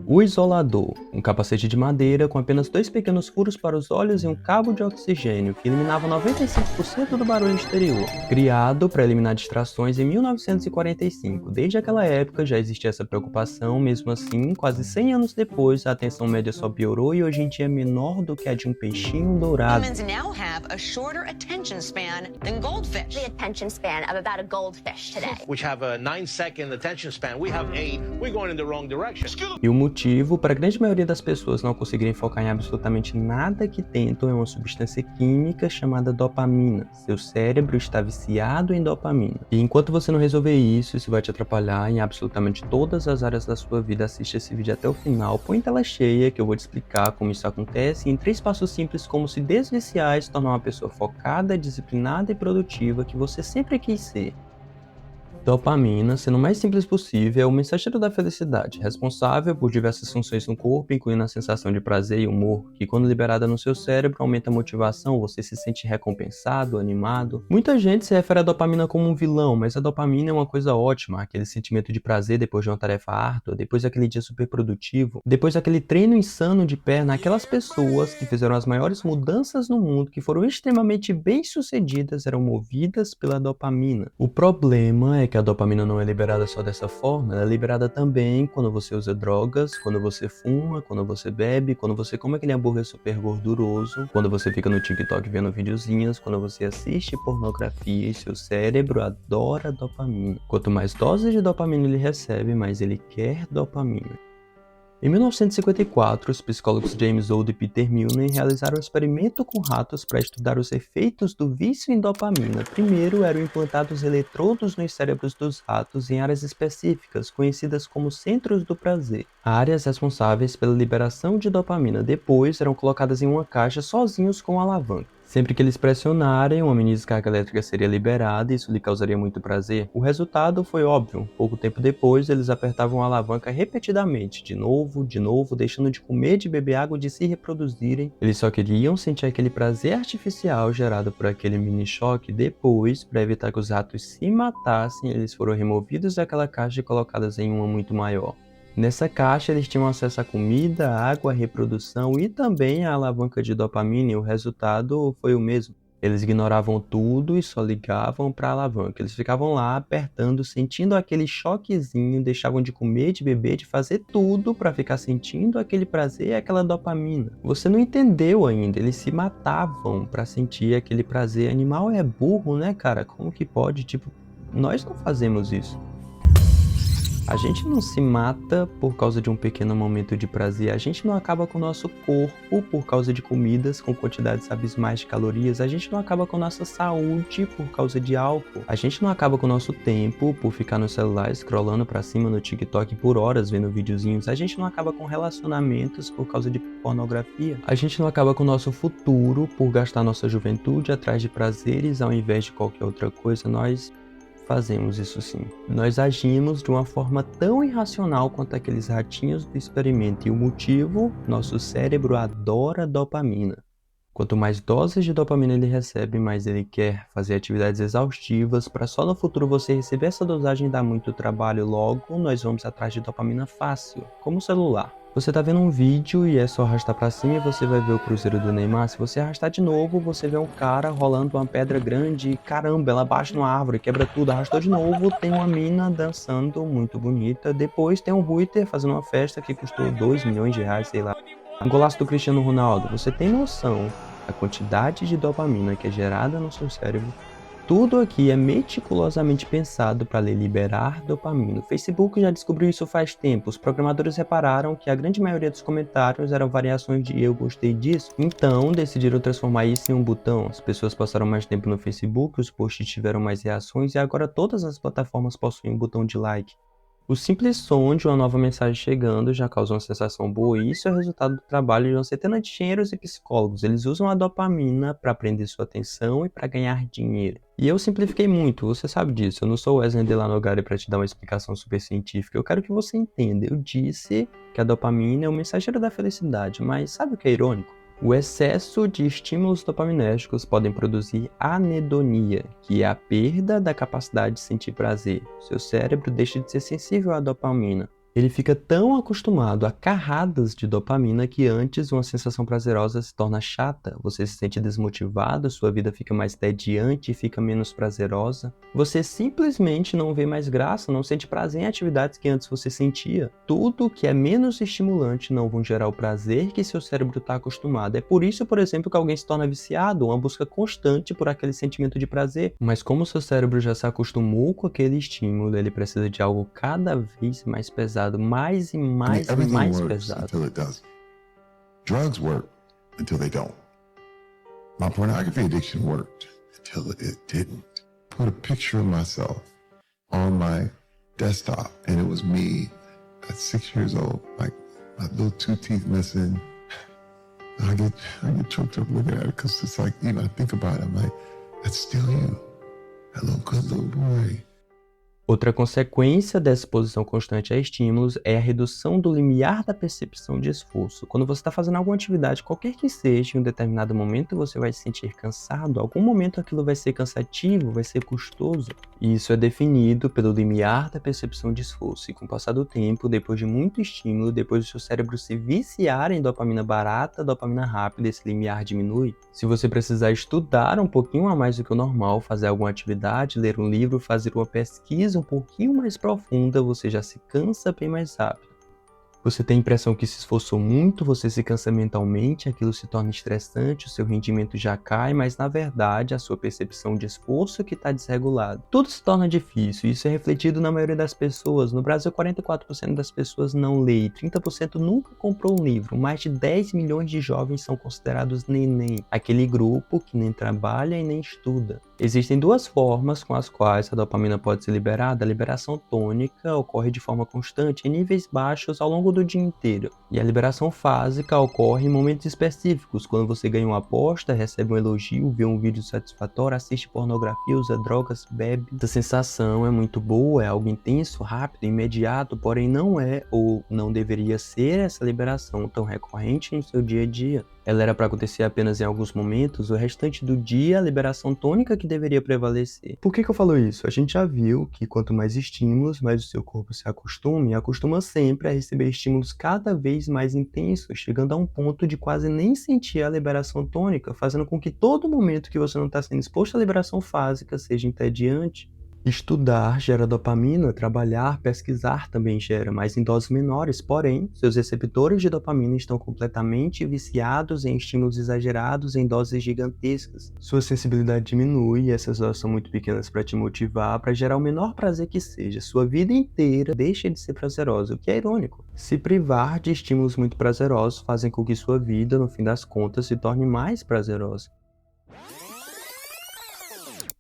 O isolador, um capacete de madeira com apenas dois pequenos furos para os olhos e um cabo de oxigênio que eliminava 95% do barulho exterior. Criado para eliminar distrações em 1945, desde aquela época já existia essa preocupação, mesmo assim, quase 100 anos depois, a atenção média só piorou e hoje em dia é menor do que a de um peixinho dourado. Humans now have a shorter attention span than goldfish. The attention span of about a goldfish today. Which have a 9-second attention span. We have 8. We're going in the wrong direction. E o motivo para a grande maioria das pessoas não conseguirem focar em absolutamente nada que tentam é uma substância química chamada dopamina. Seu cérebro está viciado em dopamina. E enquanto você não resolver isso vai te atrapalhar em absolutamente todas as áreas da sua vida. Assiste esse vídeo até o final, põe tela cheia que eu vou te explicar como isso acontece em 3 passos simples como se desviciar e se tornar uma pessoa focada, disciplinada e produtiva que você sempre quis ser. Dopamina, sendo o mais simples possível, é o mensageiro da felicidade, responsável por diversas funções no corpo, incluindo a sensação de prazer e humor, que quando liberada no seu cérebro aumenta a motivação, você se sente recompensado, animado. Muita gente se refere à dopamina como um vilão, mas a dopamina é uma coisa ótima, aquele sentimento de prazer depois de uma tarefa árdua, depois daquele dia super produtivo, depois daquele treino insano de perna, aquelas pessoas que fizeram as maiores mudanças no mundo, que foram extremamente bem-sucedidas, eram movidas pela dopamina. O problema é que a dopamina não é liberada só dessa forma, ela é liberada também quando você usa drogas, quando você fuma, quando você bebe, quando você come aquele hambúrguer super gorduroso, quando você fica no TikTok vendo videozinhos, quando você assiste pornografia e seu cérebro adora dopamina. Quanto mais doses de dopamina ele recebe, mais ele quer dopamina. Em 1954, os psicólogos James Old e Peter Milne realizaram um experimento com ratos para estudar os efeitos do vício em dopamina. Primeiro, eram implantados eletrodos nos cérebros dos ratos em áreas específicas, conhecidas como centros do prazer, áreas responsáveis pela liberação de dopamina. Depois, eram colocadas em uma caixa sozinhos com alavanca. Sempre que eles pressionarem, uma mini descarga elétrica seria liberada e isso lhe causaria muito prazer. O resultado foi óbvio. Pouco tempo depois, eles apertavam a alavanca repetidamente, de novo, deixando de comer, de beber água, de se reproduzirem. Eles só queriam sentir aquele prazer artificial gerado por aquele mini choque. Depois, para evitar que os ratos se matassem, eles foram removidos daquela caixa e colocados em uma muito maior. Nessa caixa eles tinham acesso à comida, água, à reprodução e também à alavanca de dopamina e o resultado foi o mesmo. Eles ignoravam tudo e só ligavam para a alavanca. Eles ficavam lá apertando, sentindo aquele choquezinho, deixavam de comer, de beber, de fazer tudo para ficar sentindo aquele prazer e aquela dopamina. Você não entendeu ainda, eles se matavam para sentir aquele prazer. Animal é burro, né, cara? Como que pode? Nós não fazemos isso. A gente não se mata por causa de um pequeno momento de prazer, a gente não acaba com o nosso corpo por causa de comidas com quantidades abismais de calorias, a gente não acaba com nossa saúde por causa de álcool, a gente não acaba com o nosso tempo por ficar no celular scrollando pra cima no TikTok por horas vendo videozinhos, a gente não acaba com relacionamentos por causa de pornografia, a gente não acaba com o nosso futuro por gastar nossa juventude atrás de prazeres ao invés de qualquer outra coisa. Nós fazemos isso sim. Nós agimos de uma forma tão irracional quanto aqueles ratinhos do experimento e o motivo, nosso cérebro adora dopamina. Quanto mais doses de dopamina ele recebe, mais ele quer fazer atividades exaustivas para só no futuro você receber essa dosagem e dar muito trabalho. Logo, nós vamos atrás de dopamina fácil, como o celular. Você tá vendo um vídeo e é só arrastar pra cima e você vai ver o cruzeiro do Neymar. Se você arrastar de novo, você vê um cara rolando uma pedra grande e caramba, ela bate numa árvore, quebra tudo. Arrastou de novo, tem uma mina dançando muito bonita. Depois tem um Ruiter fazendo uma festa que custou 2 milhões de reais, sei lá. Um golaço do Cristiano Ronaldo. Você tem noção da quantidade de dopamina que é gerada no seu cérebro? Tudo aqui é meticulosamente pensado para lhe liberar dopamina. O Facebook já descobriu isso faz tempo. Os programadores repararam que a grande maioria dos comentários eram variações de "eu gostei disso", então decidiram transformar isso em um botão. As pessoas passaram mais tempo no Facebook, os posts tiveram mais reações e agora todas as plataformas possuem um botão de like. O simples som de uma nova mensagem chegando já causa uma sensação boa e isso é o resultado do trabalho de uma centena de engenheiros e psicólogos. Eles usam a dopamina para prender sua atenção e para ganhar dinheiro. E eu simplifiquei muito, você sabe disso. Eu não sou o Wesley Delanogari para te dar uma explicação super científica. Eu quero que você entenda. Eu disse que a dopamina é o mensageiro da felicidade, mas sabe o que é irônico? O excesso de estímulos dopaminérgicos podem produzir anedonia, que é a perda da capacidade de sentir prazer. Seu cérebro deixa de ser sensível à dopamina. ele fica tão acostumado a carradas de dopamina que antes uma sensação prazerosa se torna chata, você se sente desmotivado, sua vida fica mais tediante e fica menos prazerosa. Você simplesmente não vê mais graça, não sente prazer em atividades que antes você sentia. Tudo que é menos estimulante não vão gerar o prazer que seu cérebro está acostumado. É por isso, por exemplo, que alguém se torna viciado, uma busca constante por aquele sentimento de prazer. Mas como seu cérebro já se acostumou com aquele estímulo, ele precisa de algo cada vez mais pesado, mais e mais e mais pesado. Until it doesn't. Drugs work until they don't. My pornography addiction worked until it didn't. Put a picture of myself on my desktop, and it was me at 6 years old, like my little 2 teeth missing. I get choked up looking at it because it's like, you know, I think about it, I'm like, that's still you, that little good little boy. Outra consequência dessa exposição constante a estímulos é a redução do limiar da percepção de esforço. Quando você está fazendo alguma atividade, qualquer que seja, em um determinado momento você vai se sentir cansado, em algum momento aquilo vai ser cansativo, vai ser custoso. E isso é definido pelo limiar da percepção de esforço. E com o passar do tempo, depois de muito estímulo, depois do seu cérebro se viciar em dopamina barata, dopamina rápida, esse limiar diminui. Se você precisar estudar um pouquinho a mais do que o normal, fazer alguma atividade, ler um livro, fazer uma pesquisa um pouquinho mais profunda, você já se cansa bem mais rápido. Você tem a impressão que se esforçou muito, você se cansa mentalmente, aquilo se torna estressante, o seu rendimento já cai, mas na verdade a sua percepção de esforço é que está desregulada. Tudo se torna difícil, isso é refletido na maioria das pessoas. No Brasil, 44% das pessoas não lê e 30% nunca comprou um livro. Mais de 10 milhões de jovens são considerados neném, aquele grupo que nem trabalha e nem estuda. Existem duas formas com as quais a dopamina pode ser liberada. A liberação tônica ocorre de forma constante em níveis baixos ao longo do dia inteiro. E a liberação fásica ocorre em momentos específicos, quando você ganha uma aposta, recebe um elogio, vê um vídeo satisfatório, assiste pornografia, usa drogas, bebe. Essa sensação é muito boa, é algo intenso, rápido, imediato, porém não é ou não deveria ser essa liberação tão recorrente no seu dia a dia. Ela era para acontecer apenas em alguns momentos, o restante do dia a liberação tônica que deveria prevalecer. Por que eu falo isso? A gente já viu que quanto mais estímulos, mais o seu corpo se acostuma e acostuma sempre a receber estímulos cada vez mais intensos, chegando a um ponto de quase nem sentir a liberação tônica, fazendo com que todo momento que você não está sendo exposto à liberação fásica seja entediante. Estudar gera dopamina, trabalhar, pesquisar também gera, mas em doses menores, porém, seus receptores de dopamina estão completamente viciados em estímulos exagerados em doses gigantescas. Sua sensibilidade diminui e essas doses são muito pequenas para te motivar, para gerar o menor prazer que seja. Sua vida inteira deixa de ser prazerosa, o que é irônico. Se privar de estímulos muito prazerosos fazem com que sua vida, no fim das contas, se torne mais prazerosa.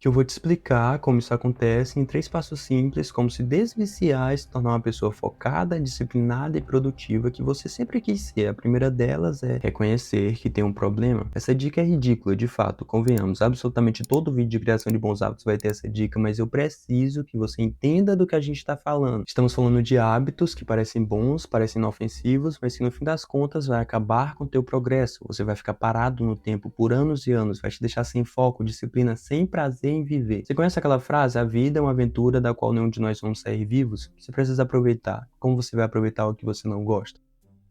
Que eu vou te explicar como isso acontece em 3 passos simples, como se desviciar e se tornar uma pessoa focada, disciplinada e produtiva que você sempre quis ser. A primeira delas é reconhecer que tem um problema. Essa dica é ridícula, de fato, convenhamos. Absolutamente todo vídeo de criação de bons hábitos vai ter essa dica, mas eu preciso que você entenda do que a gente está falando. Estamos falando de hábitos que parecem bons, parecem inofensivos, mas que no fim das contas vai acabar com o teu progresso. Você vai ficar parado no tempo por anos e anos, vai te deixar sem foco, disciplina, sem prazer em viver. Você conhece aquela frase? A vida é uma aventura da qual nenhum de nós vamos sair vivos? Você precisa aproveitar. Como você vai aproveitar o que você não gosta?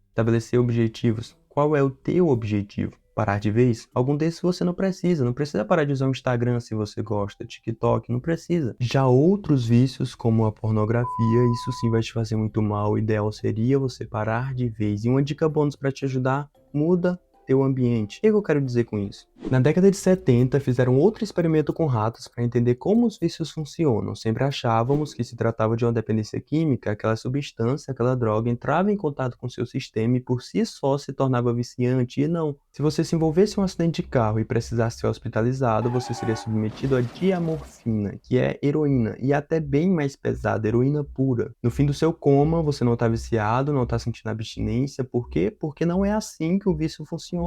Estabelecer objetivos. Qual é o teu objetivo? Parar de vez? Algum desses você não precisa parar de usar o Instagram se você gosta, TikTok, não precisa. Já outros vícios, como a pornografia, isso sim vai te fazer muito mal. O ideal seria você parar de vez. E uma dica bônus para te ajudar, muda teu ambiente. O que eu quero dizer com isso? Na década de 70, fizeram outro experimento com ratos para entender como os vícios funcionam. Sempre achávamos que se tratava de uma dependência química, aquela substância, aquela droga entrava em contato com seu sistema e por si só se tornava viciante, e não. Se você se envolvesse em um acidente de carro e precisasse ser hospitalizado, você seria submetido a diamorfina, que é heroína, e até bem mais pesada, heroína pura. No fim do seu coma, você não está viciado, não está sentindo abstinência. Por quê? Porque não é assim que o vício funciona.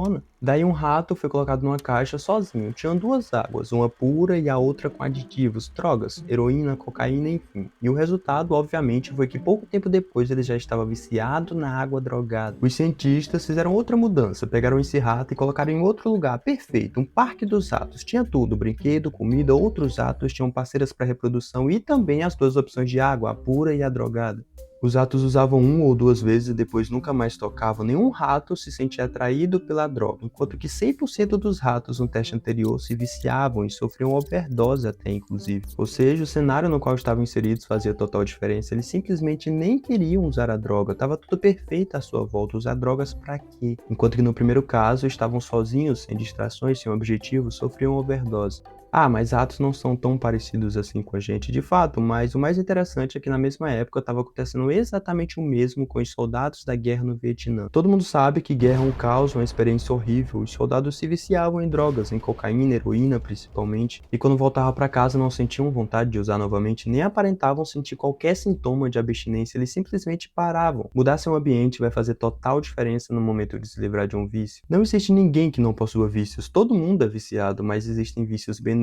Daí um rato foi colocado numa caixa sozinho. Tinham 2 águas, uma pura e a outra com aditivos, drogas, heroína, cocaína, enfim. E o resultado, obviamente, foi que pouco tempo depois ele já estava viciado na água drogada. Os cientistas fizeram outra mudança, pegaram esse rato e colocaram em outro lugar, perfeito, um parque dos ratos. Tinha tudo, brinquedo, comida, outros ratos tinham parceiras para reprodução e também as 2 opções de água, a pura e a drogada. Os ratos usavam 1 ou 2 vezes e depois nunca mais tocavam. Nenhum rato se sentia atraído pela droga, enquanto que 100% dos ratos no teste anterior se viciavam e sofriam overdose até, inclusive. Ou seja, o cenário no qual estavam inseridos fazia total diferença. Eles simplesmente nem queriam usar a droga. Tava tudo perfeito à sua volta. Usar drogas pra quê? Enquanto que no primeiro caso, estavam sozinhos, sem distrações, sem objetivo, sofriam overdose. Ah, mas ratos não são tão parecidos assim com a gente, de fato, mas o mais interessante é que na mesma época estava acontecendo exatamente o mesmo com os soldados da guerra no Vietnã. Todo mundo sabe que guerra é um caos, uma experiência horrível. Os soldados se viciavam em drogas, em cocaína, heroína principalmente, e quando voltavam para casa não sentiam vontade de usar novamente, nem aparentavam sentir qualquer sintoma de abstinência, eles simplesmente paravam. Mudar seu ambiente vai fazer total diferença no momento de se livrar de um vício. Não existe ninguém que não possua vícios, todo mundo é viciado, mas existem vícios benéficos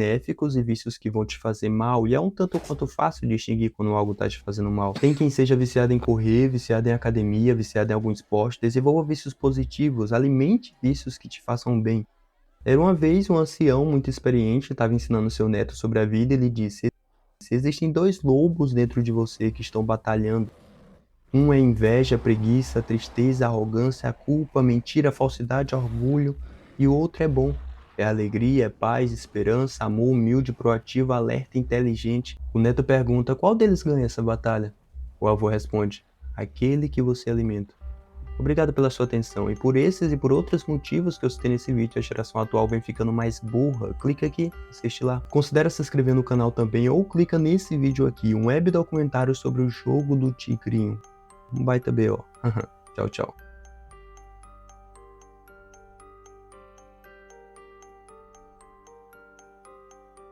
e vícios que vão te fazer mal, e é um tanto quanto fácil distinguir quando algo está te fazendo mal. Tem quem seja viciado em correr, viciado em academia, viciado em algum esporte. Desenvolva vícios positivos, alimente vícios que te façam bem. Era uma vez um ancião muito experiente, estava ensinando seu neto sobre a vida e ele disse: existem 2 lobos dentro de você que estão batalhando. Um é a inveja, a preguiça, a tristeza, a arrogância, a culpa, a mentira, a falsidade, o orgulho, e o outro é bom. É alegria, é paz, esperança, amor, humilde, proativo, alerta, inteligente. O neto pergunta: qual deles ganha essa batalha? O avô responde: aquele que você alimenta. Obrigado pela sua atenção, e por esses e por outros motivos que eu citei nesse vídeo, a geração atual vem ficando mais burra. Clica aqui, assiste lá. Considera se inscrever no canal também, ou clica nesse vídeo aqui, um web documentário sobre o jogo do tigrinho. Um baita BO. Tchau, tchau.